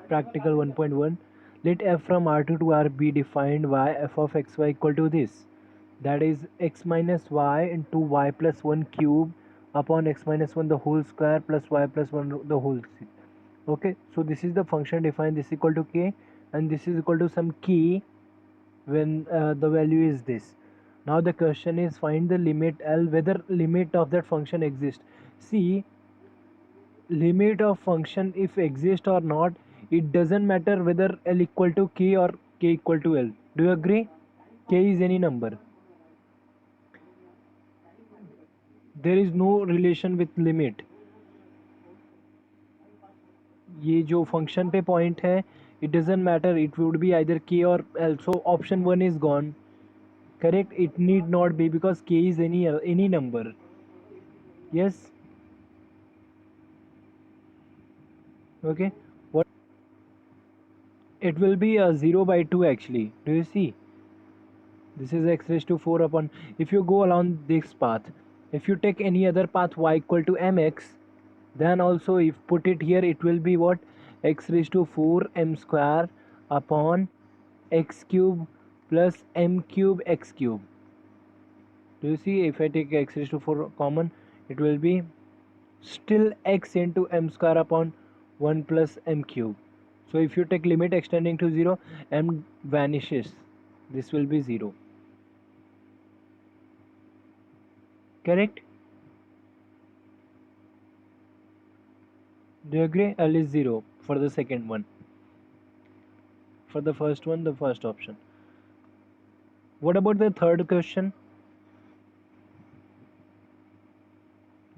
practical 1.1. Let f from R2 to R be defined by f of xy equal to this, that is x minus y into y plus 1 cube upon x minus 1 the whole square plus y plus 1 the whole cube. Okay, so this is the function defined, this is equal to k and this is equal to some key when the value is this. Now the question is find the limit L, whether limit of that function exists. See, limit of function if exist or not, it doesn't matter whether L equal to k or k equal to L. Do you agree? K is any number. There is no relation with limit. ये जो function पे point है, it doesn't matter, it would be either k or L. So option 1 is gone. Correct, it need not be because k is any number. Yes. Okay, what it will be a 0 by 2 actually. Do you see? This is x raised to 4 upon, if you go along this path, if you take any other path y equal to mx, then also if put it here, it will be what, x raised to 4 m square upon x cube plus m cube x cube. Do you see, if I take x raised to 4 common, it will be still x into m square upon 1 plus m cube. So if you take limit extending to 0, m vanishes, this will be 0. Correct? Do you agree? L is 0 for the second one. For the first one, the first option. What about the third question?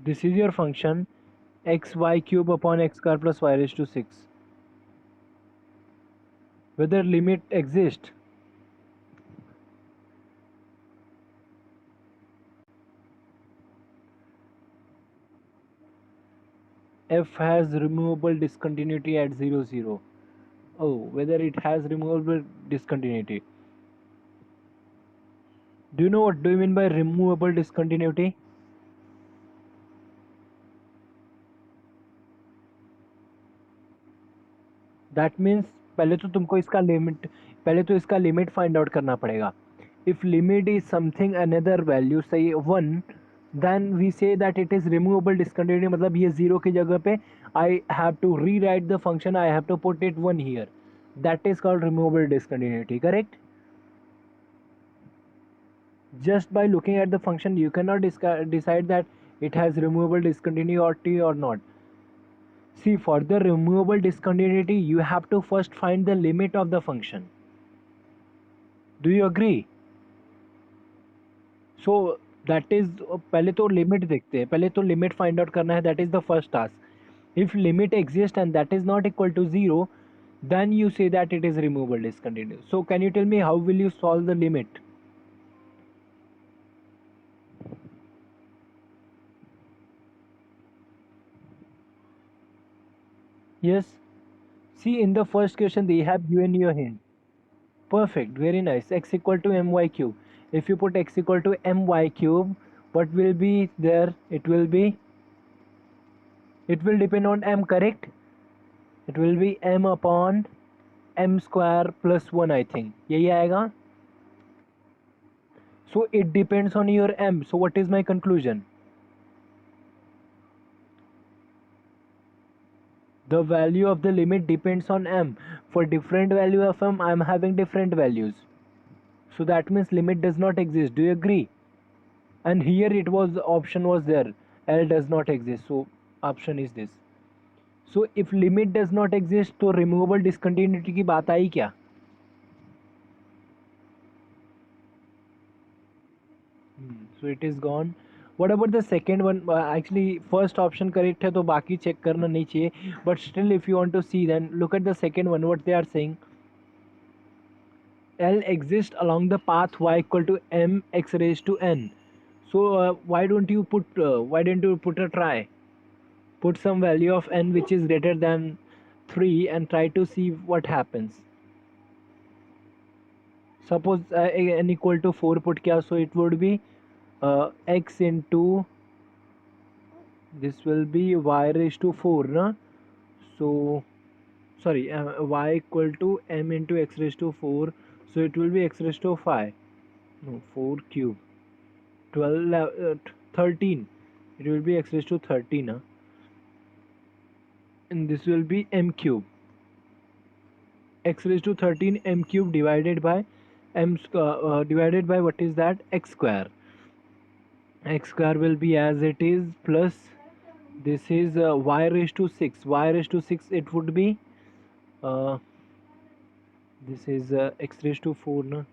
This is your function xy cube upon x square plus y raised to 6. Whether limit exists. F has removable discontinuity at 0 0. Oh, whether it has removable discontinuity. Do you know what do you mean by removable discontinuity? That means पहले तो तुमको इसका limit, पहले तो इसका limit find out करना पड़ेगा. If limit is something another value, say 1, then we say that it is removable discontinuity. मतलब ये 0 की जगह पे I have to rewrite the function, I have to put it 1 here. That is called removable discontinuity. Correct? Just by looking at the function, you cannot decide that it has removable discontinuity or not. See, for the removable discontinuity, you have to first find the limit of the function. Do you agree? So that is, पहले तो limit देखते हैं, पहले तो limit find out करना है, that is the first task. If limit exists and that is not equal to 0, then you say that it is removable discontinuity. So can you tell me how will you solve the limit? Yes. See, in the first question they have given you a hint. Perfect, very nice. X equal to my cube. If you put x equal to my cube, what will be there? It will depend on m, correct? It will be m upon m square plus 1, I think. यही आएगा. So it depends on your m. So what is my conclusion? The value of the limit depends on m. For different value of m, I am having different values. So that means limit does not exist. Do you agree? And here it was, option was there, L does not exist. So option is this. So if limit does not exist, तो removable discontinuity की बात आई क्या? So it is gone. What about the second one? Actually first option correct है, तो बाकी check करना नहीं चाहिए. But still if you want to see, then look at the second one. What they are saying, L exists along the path y equal to m x raised to n. So why don't you put a try? Put some value of n which is greater than 3 and try to see what happens. Suppose n equal to 4 put किया, so it would be x into, this will be y raised to 4, na? So sorry, y equal to m into x raised to 4, so it will be x raised to 5. No, 4 cube 12 13, it will be x raised to 13, huh? And this will be m cube, x raised to 13 m cube divided by divided by what is that, x square. X square will be as it is plus this is y raised to 6, y raised to 6, it would be uh, this is x raised to 4, no?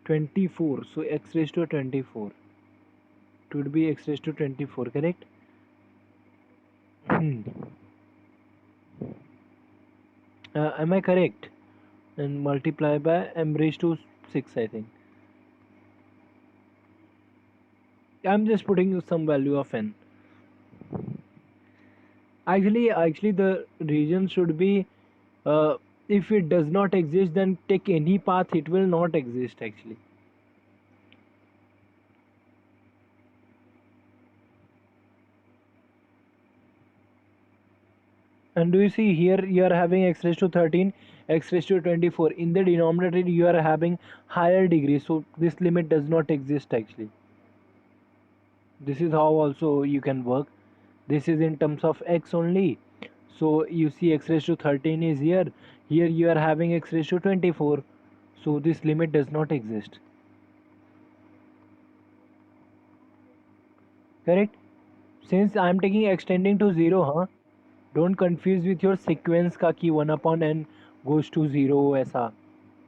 24, so x raised to 24, it would be x raised to 24, correct? Am I correct? And multiply by m raised to 6, I think. I'm just putting some value of n. Actually the region should be, if it does not exist, then take any path, it will not exist actually. And do you see here you are having x raised to 13, x raised to 24. In the denominator you are having higher degree, so this limit does not exist actually. This is how also you can work. This is in terms of x only. So you see x raised to 13 is here. Here you are having x raised to 24. So this limit does not exist. Correct? Since I am taking extending to 0, huh? Don't confuse with your sequence का कि 1 upon n goes to 0 ऐसा.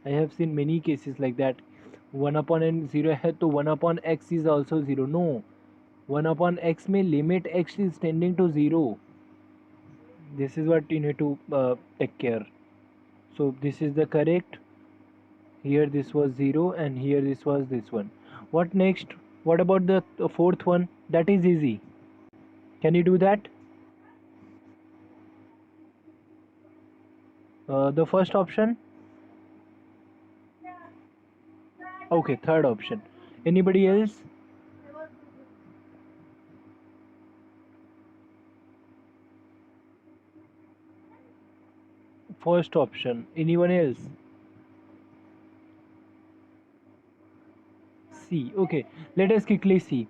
I have seen many cases like that. 1 upon n 0 है तो 1 upon x is also 0. No. 1 upon x में limit x is tending to 0. This is what you need to take care. So this is the correct. Here this was 0 and here this was this one. What next? What about the fourth one? That is easy. Can you do that? The first option? Okay, third option. Anybody else? First option. Anyone else? C. Okay, let us quickly see.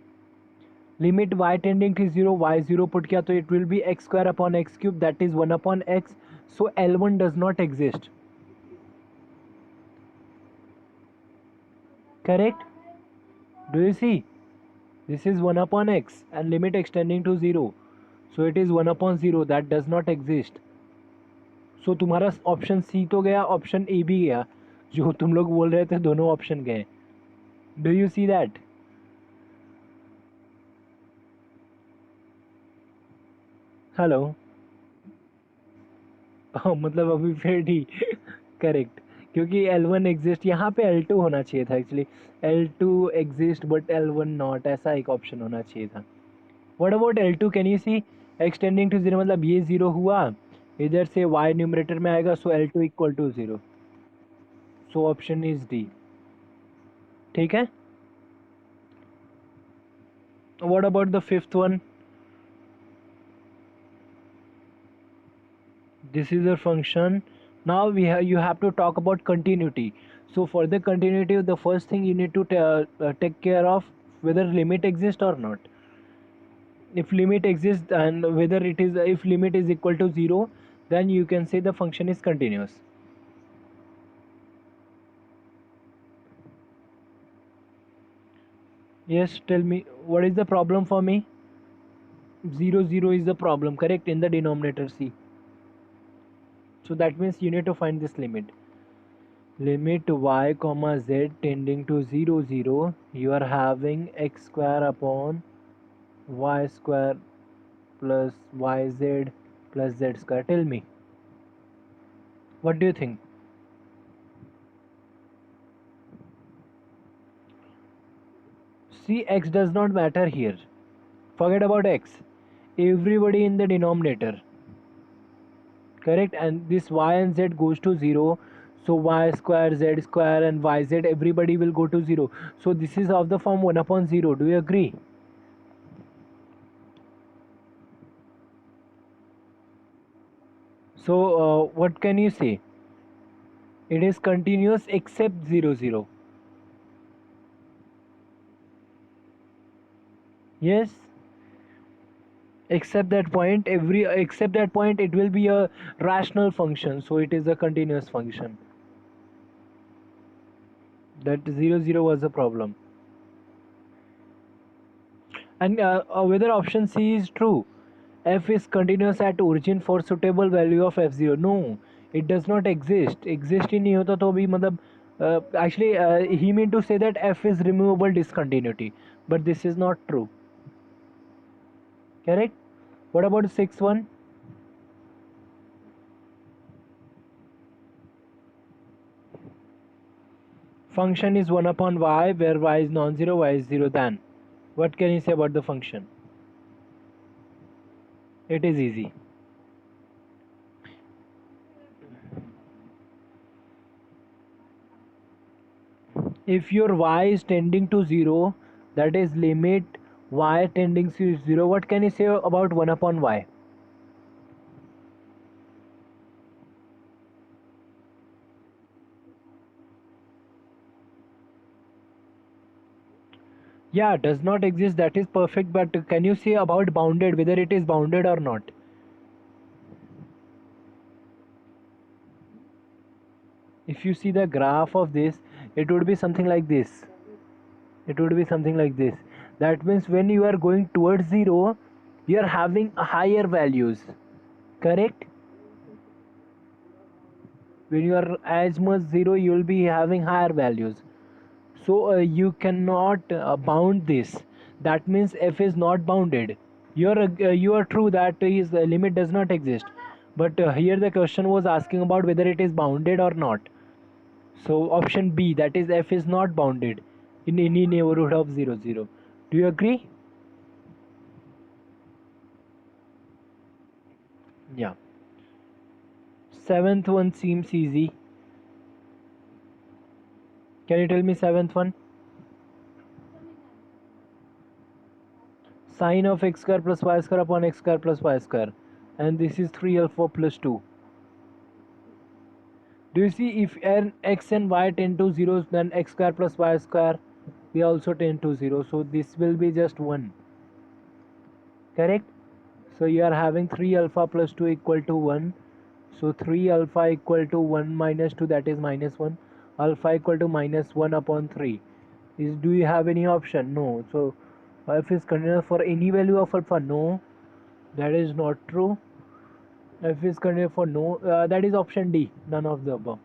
Limit y tending to 0, y 0 put किया तो it will be x square upon x cube, that is 1 upon x. So L1 does not exist. Correct? Do you see? This is 1 upon x and limit extending to 0. So it is 1 upon 0, that does not exist. So तुम्हारा option C तो गया, option A भी गया. जो तुम लोग बोल रहे थे दोनों ऑप्शन गए. Do you see that? Hello. मतलब अभी फिर ठीक. करेक्ट. क्योंकि L1 एग्जिस्ट, यहाँ पे L2 होना चाहिए था actually. L2 exist but L1 not, ऐसा एक ऑप्शन होना चाहिए था. What about L2? Can you see? Extending to 0 मतलब ये 0 हुआ, इधर से y न्यूमरेटर में आएगा, so L2 equal to 0. So option is D. ठीक है. What about the fifth one? This is a function. Now you have to talk about continuity. So for the continuity, the first thing you need to take care of whether limit exists or not. If limit exists and whether it is, if limit is equal to 0, then you can say the function is continuous. Yes, tell me what is the problem for me. 0 0 is the problem, correct, in the denominator. C. So that means you need to find this limit. Limit y comma z tending to 0 0, you are having x square upon y square plus yz plus z square. Tell me, what do you think? See, x does not matter here. Forget about x. Everybody in the denominator. Correct? And this y and z goes to 0. So y square, z square and yz, everybody will go to 0. So this is of the form 1 upon 0. Do you agree? So what can you say? It is continuous except 0 0. Yes, except that point, it will be a rational function, so it is a continuous function. That 0 0 was a problem. And whether option C is true, f is continuous at origin for suitable value of f0. No, it does not exist. Exist ही नहीं होता तो अभी मतलब actually he mean to say that f is removable discontinuity, but this is not true. Correct? What about 6-1? Function is 1 upon y, where y is non-zero, y is 0 then. What can you say about the function? It is easy. If your y is tending to 0, that is limit y tending to 0, what can you say about 1 upon y? Yeah, does not exist, that is perfect, but can you say about bounded, whether it is bounded or not? If you see the graph of this, it would be something like this. It would be something like this. That means when you are going towards 0, you are having higher values. Correct? When you are as much 0, you will be having higher values. So you cannot bound this. That means f is not bounded. You are true that is the limit does not exist, but here the question was asking about whether it is bounded or not. So option B, that is f is not bounded in any neighborhood of 0 0. Do you agree? Yeah. Seventh one seems easy. Can you tell me seventh one? Sine of x square plus y square upon x square plus y square, and this is 3 alpha plus 2. Do you see, if x and y tend to 0, then x square plus y square we also tend to 0, so this will be just 1. Correct? So you are having 3 alpha plus 2 equal to 1. So 3 alpha equal to 1 minus 2, that is minus 1. Alpha equal to minus 1 upon 3. Do you have any option? No. So f is continuous for any value of alpha? No, that is not true. F is continuous for no, that is option D, none of the above.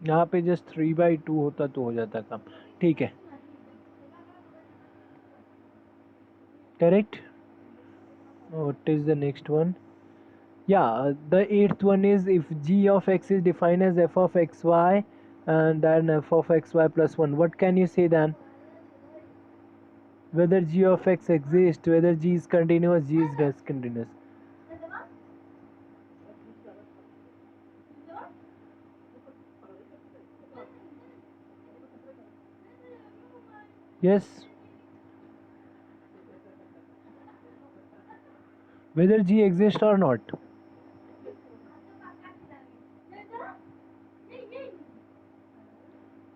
यहाँ पे just 3/2 होता तो हो जाता काम. ठीक है. Correct? What is the next one? Yeah, the eighth one is, if g of x is defined as f of xy and then f of xy plus 1, what can you say then? Whether g of x exists, whether g is continuous, g is discontinuous. Yes. Whether g exists or not.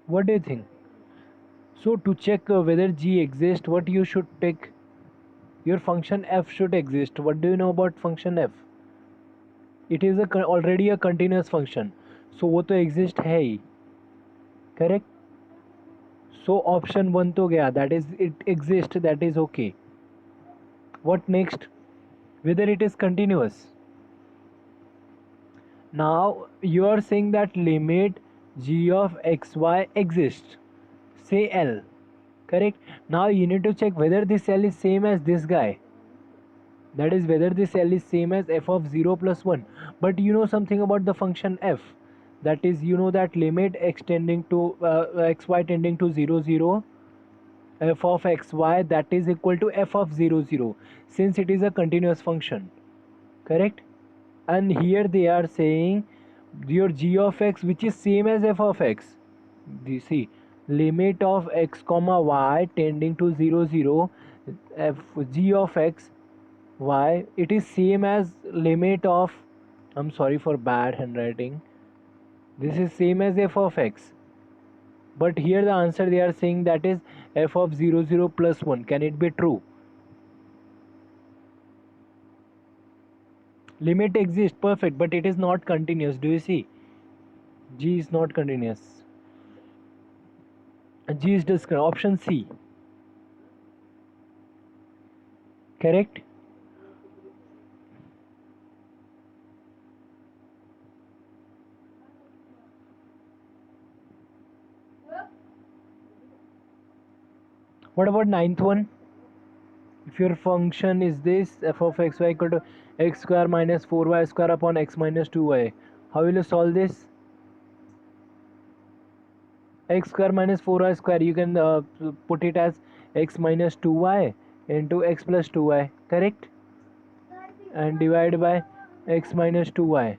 What do you think? So to check whether g exists, what you should take? Your function f should exist. What do you know about function f? It is already a continuous function, so वो तो exist है ही. Correct? So option 1 तो गया, that is it exists, that is okay. What next? Whether it is continuous. Now you are saying that limit g of xy exists, say L. Correct? Now you need to check whether this L is same as this guy. That is whether this L is same as f of 0 plus 1. But you know something about the function f. That is, you know that limit x tending to xy tending to 0 0, f of xy, that is equal to f of 0 0, since it is a continuous function. Correct? And here they are saying your g of x, which is same as f of x. You see, limit of x comma y tending to 0 0, f g of x Why? It is same as limit of, I'm sorry for bad handwriting. This is same as f of x. But here the answer they are saying that is f of 0 0 plus 1. Can it be true? Limit exists, perfect, but it is not continuous. Do you see? G is not continuous. G is discrete. Option C. Correct? What about ninth one? If your function is this f of x y equal to x square minus 4y square upon x minus 2y, how will you solve this? X square minus 4y square, you can put it as x minus 2y into x plus 2y, correct? And divide by x minus 2y.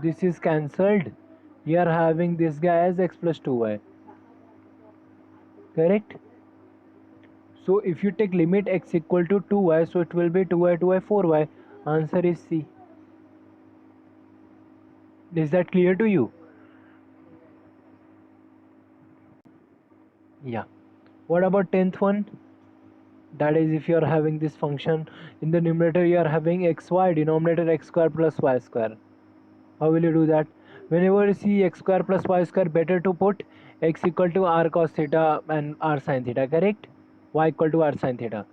This is cancelled. You are having this guy as x plus 2y, correct? So if you take limit x equal to 2y, so it will be 2y 2y 4y. Answer is C. Is that clear to you? Yeah. What about 10th one? That is, if you are having this function in the numerator, you are having xy, denominator x square plus y square. How will you do that? Whenever you see x square plus y square, better to put x equal to r cos theta and r sin theta, correct? Y equal to r sin theta.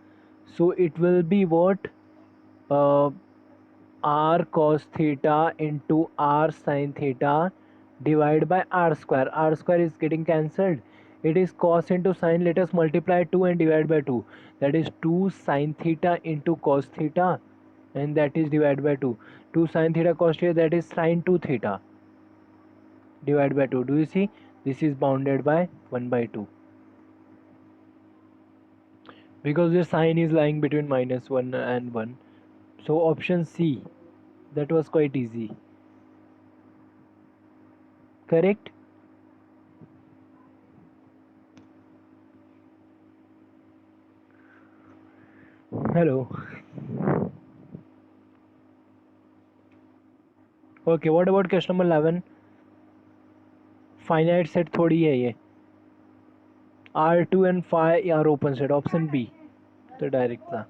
So it will be what? Uh, r cos theta into r sin theta divided by r square. R square is getting cancelled. It is cos into sin. Let us multiply 2 and divide by 2. That is 2 sin theta into cos theta, and that is divided by 2. 2 sin theta cos theta, that is sin 2 theta divided by 2. Do you see? This is bounded by 1 by 2. Because the sign is lying between minus 1 and 1. So option C. That was quite easy. Correct? Hello. Okay, what about question number 11? Finite set थोड़ी है ये. R2 and phi are open set. Option B. तो direct था.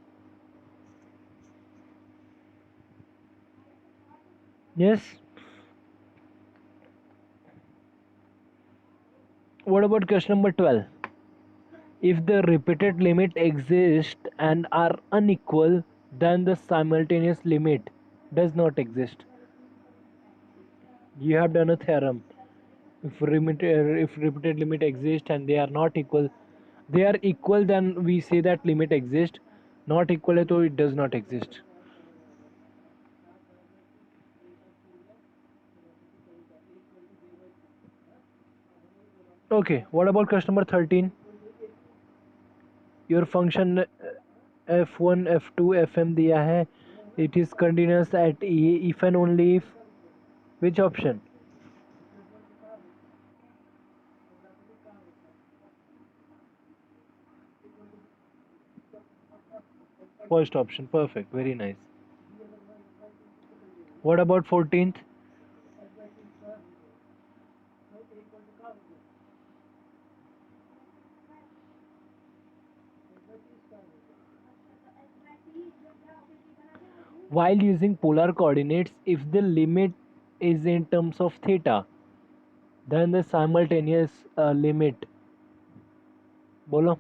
Yes. What about question number 12? If the repeated limit exists and are unequal, then the simultaneous limit does not exist. You have done a theorem. If repeated limit exists and they are not equal, they are equal, then we say that limit exists. Not equal, so it does not exist. Okay, what about question number 13? Your function f1 f2 fm दिया है. It is continuous at a if and only if. Which option? First option. Perfect, very nice. What about 14th? While using polar coordinates, if the limit is in terms of theta, then the simultaneous limit, bolo,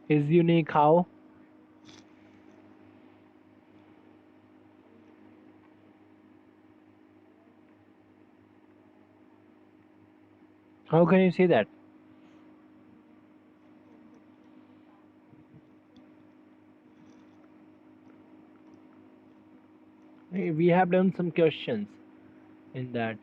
is unique. How? How can you say that? We have done some questions in that.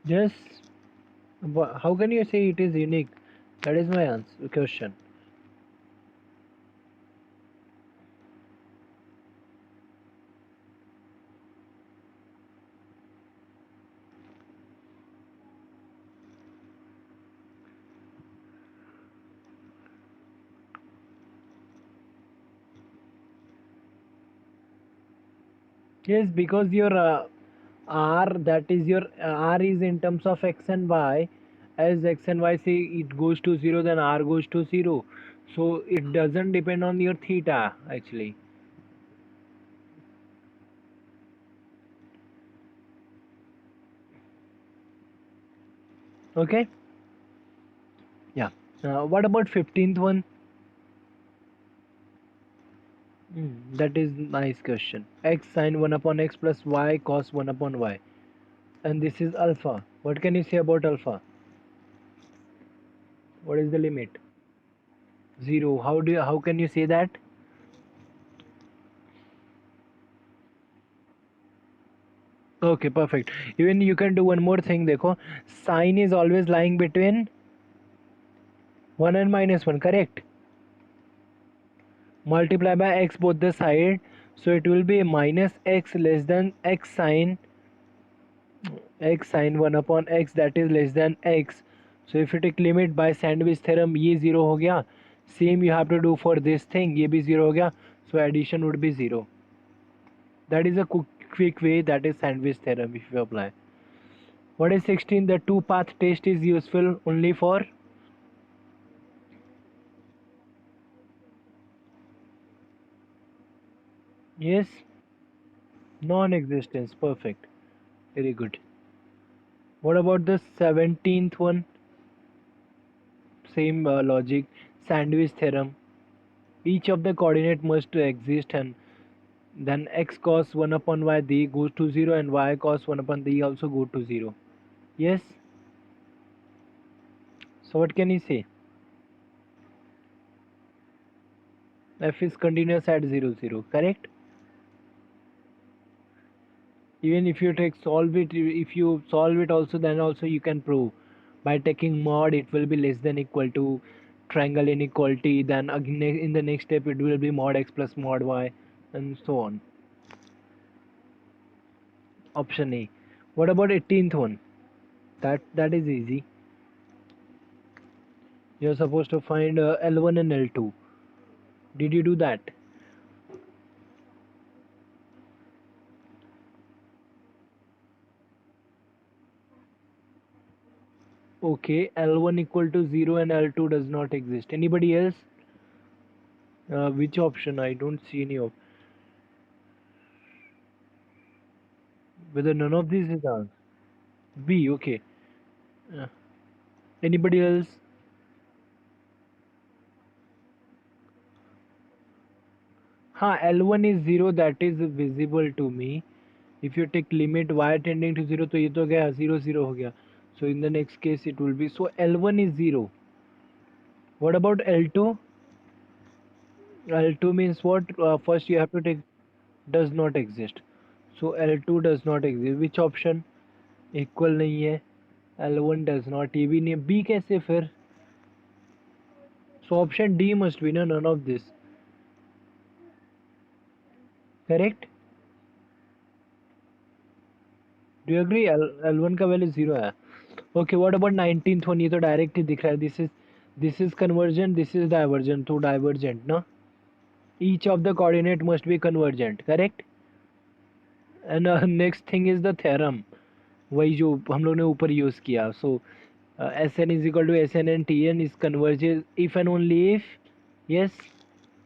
Yes. How can you say it is unique? That is my answer question. Yes, because your r, that is your r is in terms of x and y. As x and y say it goes to 0, then r goes to 0. So it doesn't depend on your theta actually. Okay. Yeah. What about 15th one? That is nice question. X sine 1 upon x plus y cos 1 upon y. And this is alpha. What can you say about alpha? What is the limit? 0. How can you say that? Okay, perfect. Even you can do one more thing. Dekho, sine is always lying between 1 and minus 1, correct? Multiply by x both the side. So it will be minus x less than x sine 1 upon x, that is less than x. So if you take limit by sandwich theorem, ये 0 हो गया. Same you have to do for this thing. ये भी 0 हो गया. So addition would be 0. That is a quick way, that is sandwich theorem if you apply. What is 16? The two path test is useful only for. Yes, non-existence. Perfect. Very good. What about the 17th one? Same logic. Sandwich theorem. Each of the coordinate must exist, and then x cos 1 upon y d goes to 0 and y cos 1 upon d also go to 0. Yes. So what can you say? F is continuous at 0, 0. Correct? Even if you take solve it, if you solve it also, then also you can prove by taking mod it will be less than equal to triangle inequality, then again in the next step it will be mod x plus mod y, and so on. Option A. What about 18th one? That is easy. You're supposed to find L1 and L2. Did you do that? Okay, L1 equal to 0 and L2 does not exist. Anybody else? Which option? I don't see any of. Whether none of these is answer. B, okay. Uh, Anybody else? L1 is 0, that is visible to me. If you take limit y tending to 0, तो ये तो गया 0 0 हो गया. So in the next case it will be, so L1 is 0. What about L2? L2 means what? First you have to take does not exist. So L2 does not exist. Which option? Equal नहीं है. L1 does not. ये भी नहीं है. B कैसे फिर? So option D must be, no, none of this. Correct? Do you agree? L1 का value 0 है. Okay, what about 19th one? ये तो डायरेक्ट ही दिख रहा है. This is convergent, this is divergent, तो divergent ना. Each of the coordinate must be convergent, correct? And next thing is the theorem. वही जो हम लोग ने ऊपर यूज किया. So Sn is equal to Sn and Tn is converges if and only if. Yes.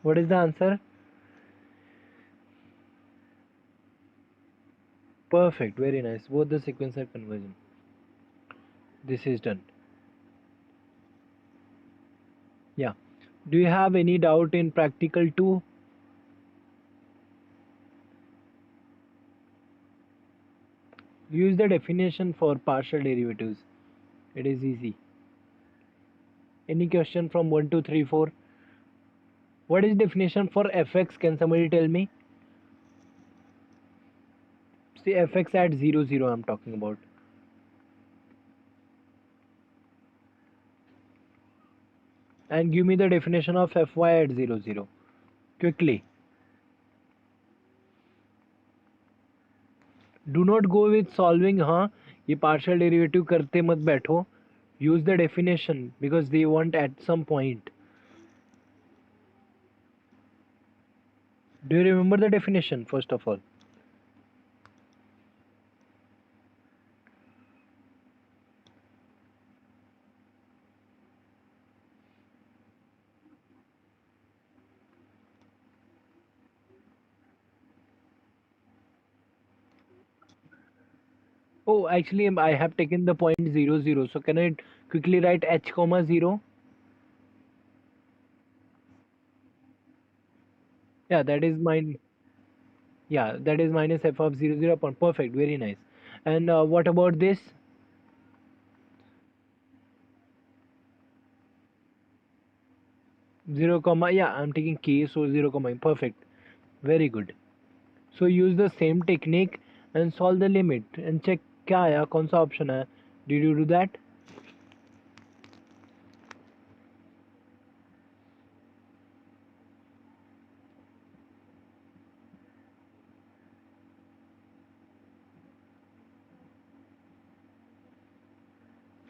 What is the answer? Perfect. Very nice. Both the sequence are convergent. This is done. Yeah. Do you have any doubt in practical 2? Use the definition for partial derivatives. It is easy. Any question from 1, 2, 3, 4? What is definition for fx? Can somebody tell me? See, fx at 0, 0 I'm talking about. and give me the definition of fy at 0 0 quickly. Do not go with solving, हाँ ये partial derivative करते मत बैठो. Use the definition because they want at some point. Do you remember the definition first of all? Oh, actually, I have taken the point 0 0. So can I quickly write h comma 0? Yeah, that is mine. Yeah, that is minus f of 0 0 upon. Perfect, very nice. And what about this? 0 comma. Yeah, I'm taking k, so 0 comma. Perfect, very good. So use the same technique and solve the limit and check क्या आया कौन सा option है. Did you do that?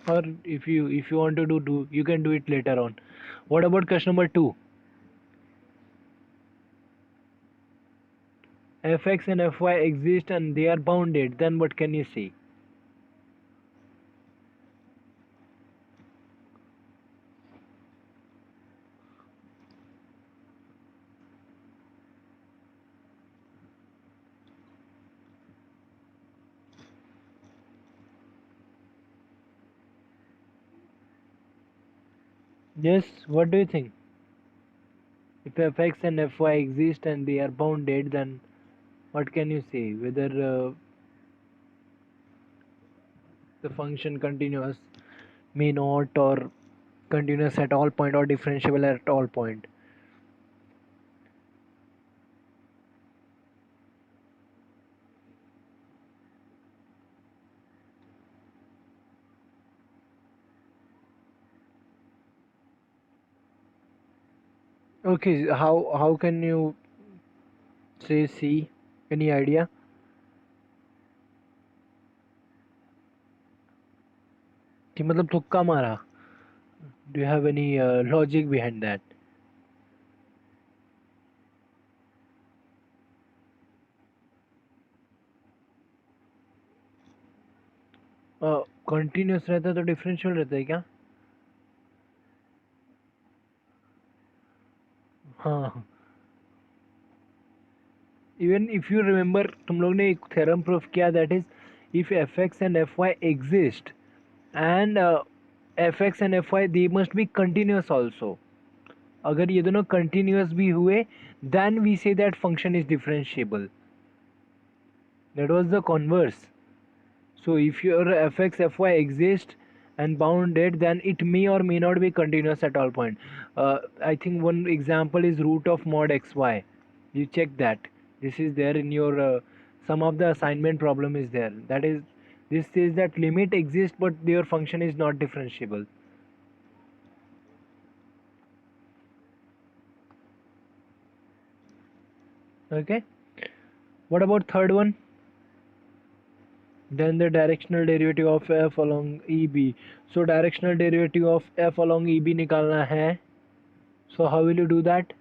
Or if you want to do you can do it later on. What about question number 2? Fx and fy exist and they are bounded, then what can you say? Yes, what do you think? If fx and fy exist and they are bounded, then what can you say? Whether the function continuous, may not, or continuous at all point, or differentiable at all point. Okay, how can you say C? Any idea? कि मतलब तुक्का मारा. Do you have any logic behind that? Continuous रहता है तो differential रहता है क्या? हाँ. इवन इफ यू रिमेम्बर तुम लोग ने एक थ्योरम प्रूफ किया that is if F X and F Y exist and F X and F Y they must be continuous also. अगर ये दोनों कंटिन्यूस भी हुए then we say that function is differentiable. That was the converse. So if your fx fy exist and bounded, then it may or may not be continuous at all point. I think one example is root of mod xy. You check that. This is there in your some of the assignment problem is there. That is, this says that limit exists but their function is not differentiable. Okay. What about third one? Then the directional derivative of f along EB. So directional derivative of f along EB निकालना है. So how will you do that?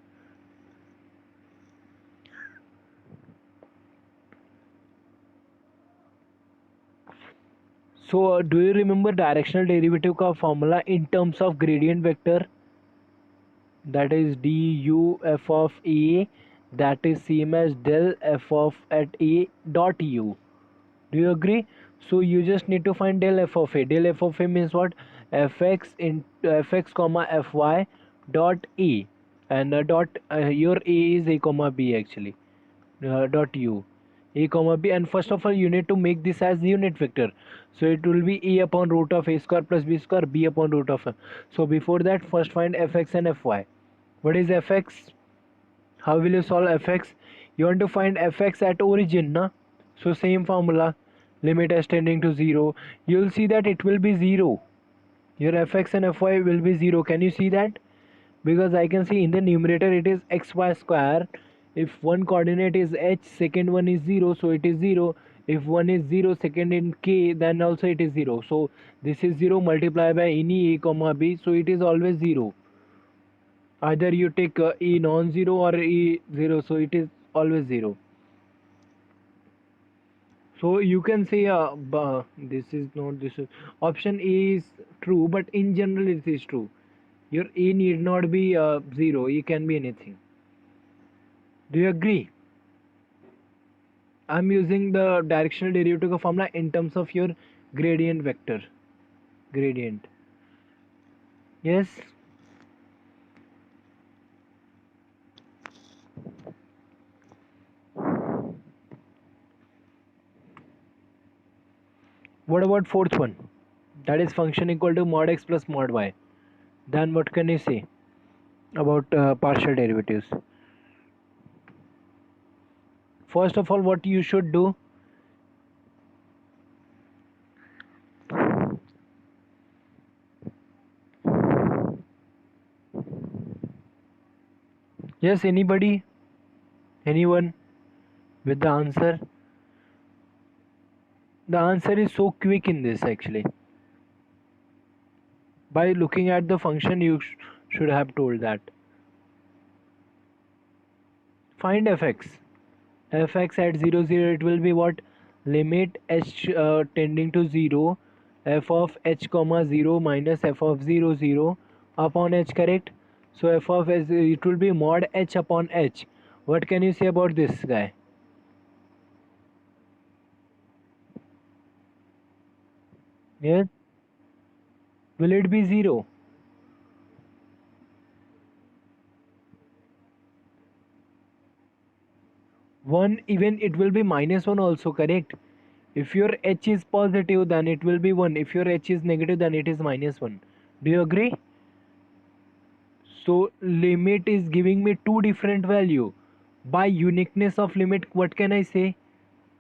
So do you remember directional derivative का formula in terms of gradient vector? That is du f of a, that is same as del f of at a dot u. Do you agree? So you just need to find del f of a. Del f of a means what? Fx in fx comma fy dot a, and dot your a is a comma b actually. Dot u, a comma b, and first of all you need to make this as unit vector. So it will be a upon root of a square plus b square, b upon root of m. So before that first find fx and fy. What is fx? How will you solve fx? You want to find fx at origin, na? So same formula, limit as tending to 0. You'll see that it will be 0. Your fx and fy will be 0. Can you see that? because I can see in the numerator it is xy square. If one coordinate is h, second one is 0, so it is 0. If one is 0, second in k, then also it is 0. So this is 0 multiplied by any a comma b, so it is always 0. Either you take e non-zero or e 0, so it is always 0. So you can say this is not, this is option A is true, but in general it is true. Your A need not be 0, it can be anything. Do you agree? I'm using the directional derivative formula in terms of your gradient vector. Gradient. Yes? What about fourth one? That is function equal to mod x plus mod y. Then what can you say about partial derivatives? First of all, what you should do, yes, anybody, anyone with the answer? The answer is so quick in this actually. By looking at the function, you should have told that. Find fx. Fx at 0 0, it will be what? Limit h tending to 0, f of h comma 0 minus f of 0 0 upon h, correct? So f of h, it will be mod h upon h. What can you say about this guy? Yes, will it be 0? 1, even it will be minus 1 also, correct? If your h is positive, then it will be 1. If your h is negative, then it is minus 1. Do you agree? So limit is giving me two different value. By uniqueness of limit, what can I say?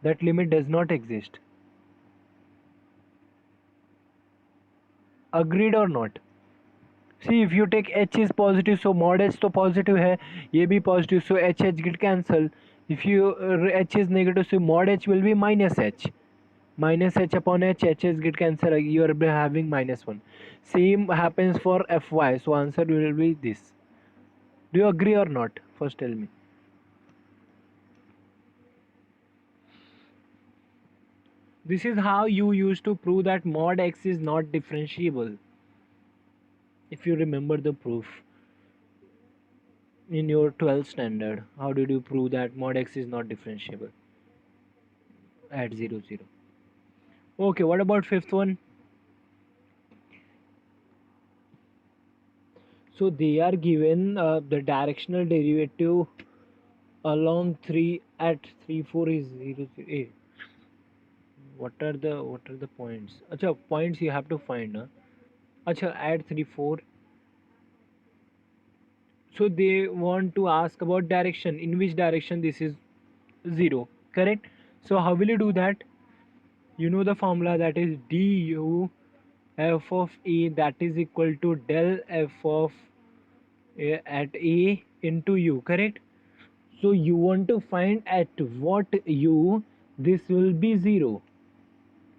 That limit does not exist. Agreed or not? See, if you take h is positive, so mod h तो positive है, ये भी positive, so h get cancel. If you h is negative, so mod h will be minus h. Minus h upon h is get cancel. You are having minus 1. Same happens for fy. So answer will be this. Do you agree or not? First tell me. This is how you used to prove that mod x is not differentiable. If you remember the proof in your 12th standard, how did you prove that mod x is not differentiable at 0 0? Okay, what about fifth one? So they are given the directional derivative along 3 at 3 4 is 0 0. Hey, what are the points? Acha, points you have to find. Huh? Acha, add 3 4. So they want to ask about direction. In which direction this is 0, correct? So how will you do that? You know the formula, that is du f of a, that is equal to del f of a at a into u, correct? So you want to find at what u this will be 0,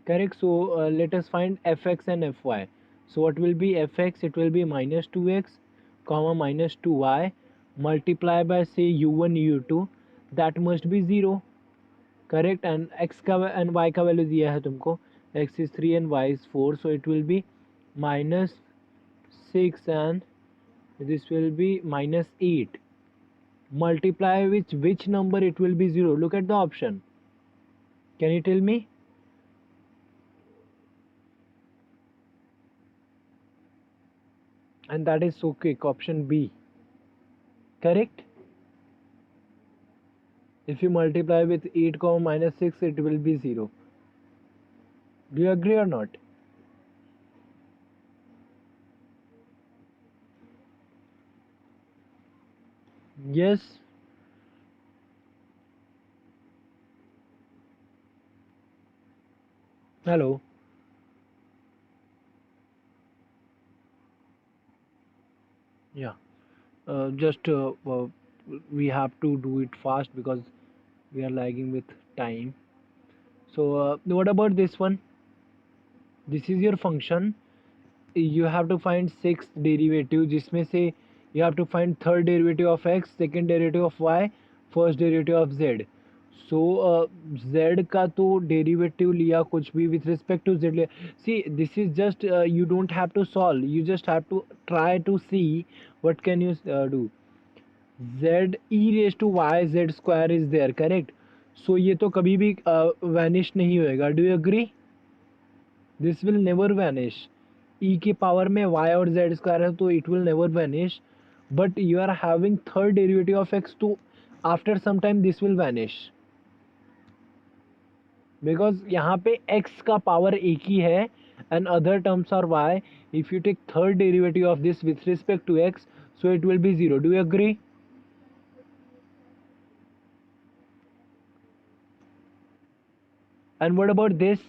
correct? So let us find fx and fy. So what will be fx? It will be minus 2x comma minus 2y multiply by say u1 u2, that must be 0, correct and X का and Y का value दिया है तुमको, X is 3 and Y is 4, so it will be -6 and this will be -8 multiply with which number it will be 0. Look at the option, can you tell me? And that is so quick, option B, correct? If you multiply with 8 comma minus 6, it will be 0. Do you agree or not? Yes. Hello. Yeah. just we have to do it fast because we are lagging with time. So what about this one? This is your function. You have to find sixth derivative, जिसमें से you have to find third derivative of x, second derivative of y, first derivative of z. So z का तो derivative लिया कुछ भी with respect to z लिया. See, this is just you don't have to solve, you just have to try to see what can you do. Z e raised to y z square is there, correct? So ये तो कभी भी vanish नहीं होएगा. Do you agree? This will never vanish. E की power में y और z square है तो it will never vanish, but you are having third derivative of x, तो after some time this will vanish because यहाँ पे x का power एक ही है and other terms are y. If you take third derivative of this with respect to x, so it will be 0. Do you agree? And what about this?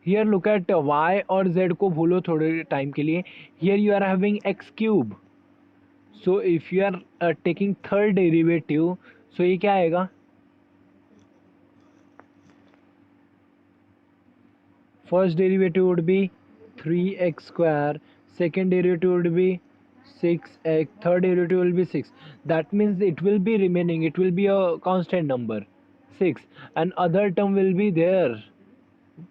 Here look at y और z को भूलो थोड़े time के लिए. Here you are having x cube. So if you are taking third derivative, so ये क्या आएगा? First derivative would be 3x square, second derivative would be 6x, third derivative will be 6. That means it will be remaining, it will be a constant number 6, and other term will be there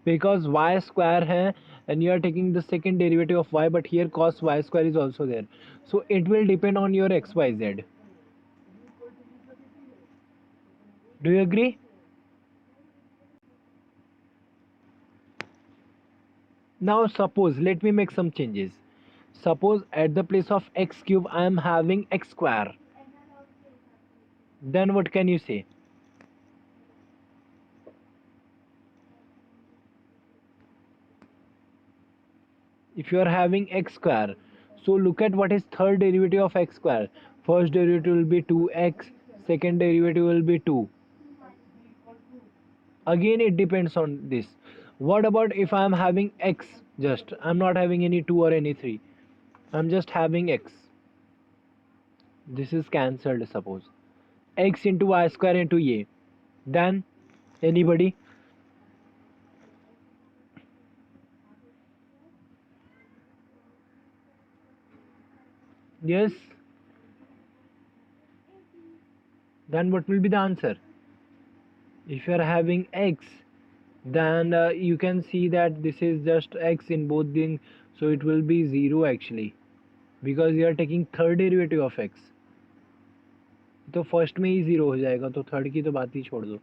because y square hai and you are taking the second derivative of y, but here cos y square is also there, so it will depend on your xyz. Do you agree? Now suppose, let me make some changes. Suppose at the place of x cube I am having x square. Then what can you say? If you are having x square, so look at what is third derivative of x square. First derivative will be 2x, second derivative will be 2. Again it depends on this. What about if I am having x, just I'm not having any 2 or any 3, I'm just having x. This is cancelled. Suppose x into y square into a. Then anybody? Yes. Then what will be the answer? If you are having x, then you can see that this is just x in both things, so it will be 0 actually because you are taking third derivative of x. तो first में ही 0 हो जाएगा, तो third की तो बात ही छोड़ दो.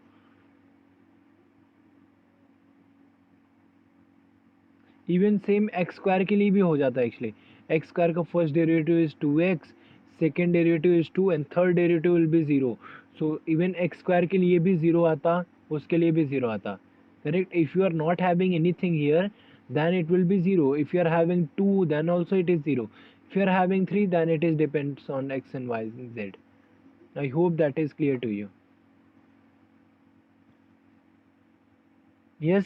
इवन सेम एक्स स्क्वायर के लिए भी हो जाता है एक्चुअली. एक्स स्क्वायर का first derivative is 2x, second derivative is 2 and third derivative will be 0. So even x square के लिए भी 0 आता, उसके लिए भी 0 आता, correct. If you are not having anything here then it will be 0. If you are having 2, then also it is 0. If you are having 3, then it is depends on x and y and z. I hope that is clear to you. Yes.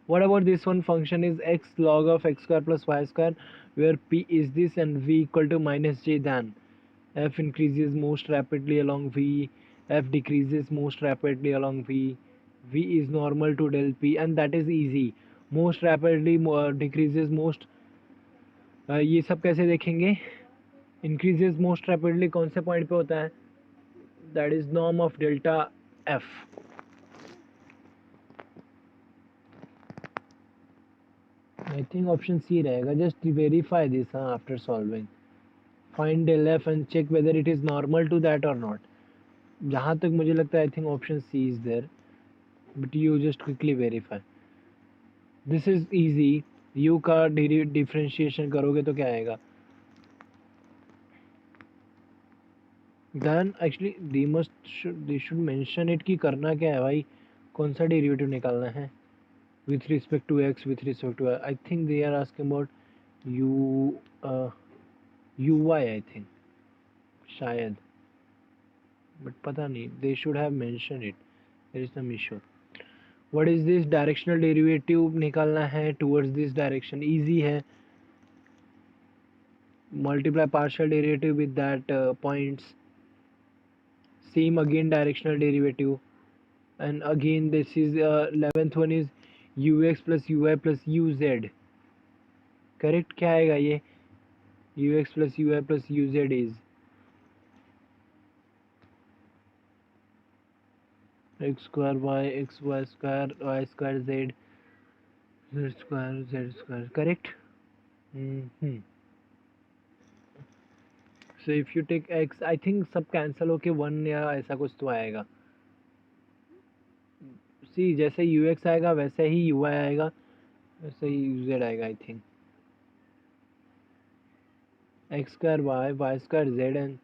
What about this one? Function is x log of x square plus y square, where p is this and v equal to minus j. Then f increases most rapidly along v, f decreases most rapidly along v, v is normal to del p, and that is easy. Most rapidly decreases most. ये सब कैसे देखेंगे? Increases most rapidly कौन से point पे होता है? That is norm of delta f. I think option C रहेगा. Just verify this after solving. Find del f and check whether it is normal to that or not. जहाँ तक मुझे लगता है I think option C is there, but you just quickly verify. This is easy. U का differentiation करोगे तो क्या आएगा? Then actually they should mention it कि करना क्या है भाई, कौन सा डेरिवेटिव निकालना है with respect to x, with respect to y. I think they are asking about uy I think शायद, but पता नहीं. They should have mentioned it. There is some issue. What is this? Directional derivative निकालना है towards this direction. Easy है. multiply partial derivative with that points, same again directional derivative, and again this is 11th one is ux plus uy plus uz, correct क्या आएगा ये, ux plus uy plus uz is x square y x y square y square z z square, correct. mm-hmm. So if you take x, I think सब cancel होके one या ऐसा कुछ तो आएगा. सी जैसे ux आएगा वैसे ही uy आएगा, वैसे ही uz आएगा I think. x square y square z and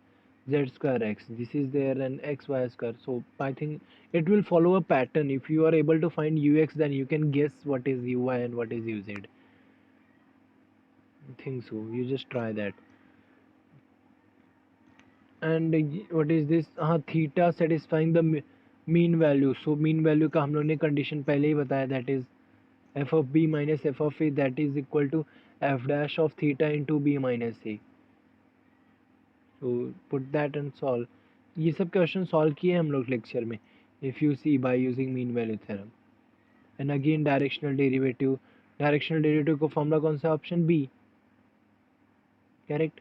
z square x, this is there, and x y square. So I think it will follow a pattern. If you are able to find ux, then you can guess what is uy and what is uz. I think so, you just try that. And what is this, हाँ theta satisfying the mean value. So mean value का हम लोग ने condition पहले ही बताया, that is f of b minus f of a, that is equal to f dash of theta into b minus a. So put that and solve. ये सब question solve किए हम लोग लेक्चर में, if you see by using mean value theorem. And again directional derivative को formula कौन सा, option B, correct.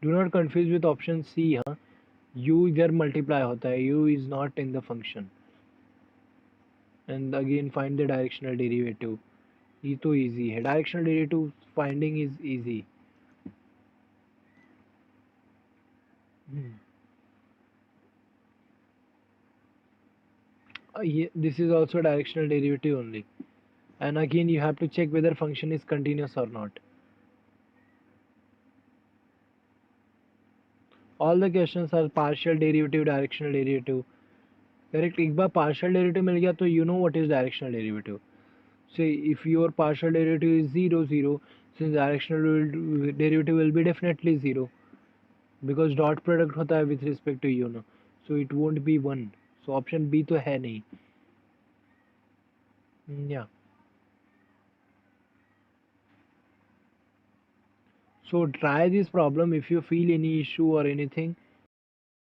Do not confuse with option C. हाँ, यू इधर मल्टीप्लाई होता है, U is not in the function. And again find the directional derivative. ये तो easy है, directional derivative finding is easy. This is also directional derivative only, and again you have to check whether function is continuous or not. All the questions are partial derivative, directional derivative, correct. एक बार partial derivative मिल गया तो you know what is directional derivative. Say if your partial derivative is 0 0, since directional derivative will be definitely 0, because dot product होता है with respect to you know, so it won't be 1. So option B तो है नहीं. Yeah. So try this problem. If you feel any issue or anything,